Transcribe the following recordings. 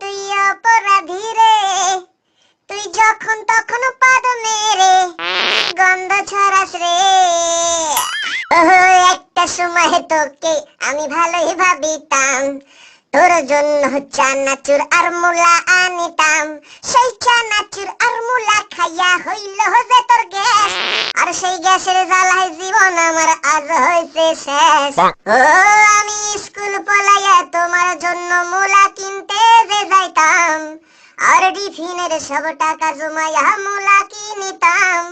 তুই অপরাধী রে, তুই যখন তখন পাদ মেরে গন্ধ ছড়াস রে। একটা সময় তোকে আমি ভালোই ভাবিতাম, তোর জন্য চানাচুর আর মুলা আনিতাম। সেই চানাচুর আর মুলা খাইয়া হইল যে তোর গ্যাস, আর সেই গ্যাসের জ্বালায় জীবন আমার আজ হয়েছে শেষ। ও আমি স্কুল পলাইয়া তোমার জন্য মুলা কিনতে যে যাইতাম, আর টিফিনের সব টাকা জমাইয়া মুলা কিনিতাম।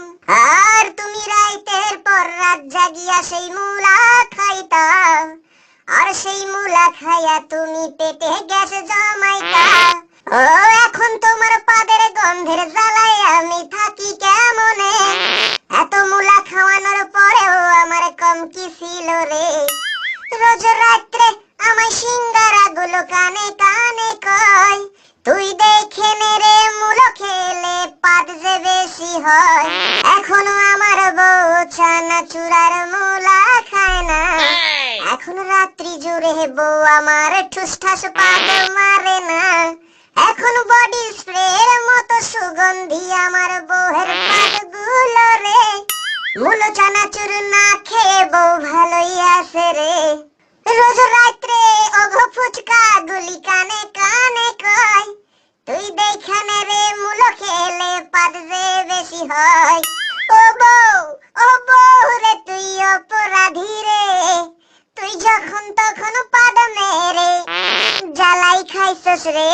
আর তুমি রাইতের পর রাত জাগিয়া সেই মুলা খাইতা, আর সেই মুলা খাইয়া তুমি পেটে গ্যাস জমাইতা। ও এখন তোমার পাদের গন্ধের জ্বালায় আমি থাকি কেমনে? এত মুলা খাওয়ানোর পরেও আমার কম কি ছিল রে? রোজ রাত্রে আমায় সিঙ্গারা গুলো কানে কানে কয়, তুই দেখে নে রে মুলো খেলে পাদ যে বেশি হয়। এখনো আমার বউ চানাচুর আর মুলা খায় না, এখন রাত্রি জুড়ে বউ আমার ঠুস ঠাস পাদ মারে না। এখন বডি স্প্রের মতো সুগন্ধি আমার বউয়ের পাদ গুলো রে। মুলো চানাচুর না খেয়ে বউ ভালোই আছে রে। রোজ রাত্রে ওগো ফুচকা গুলি কানে কানে কয়, তুই দেখানে রে মুলো খেলে পাদ যে বেশি হয়। ও বউ রে তুই অপরাধী রে, তুই যখন তখন পাদ মেরে জ্বালাই খাইছস রে।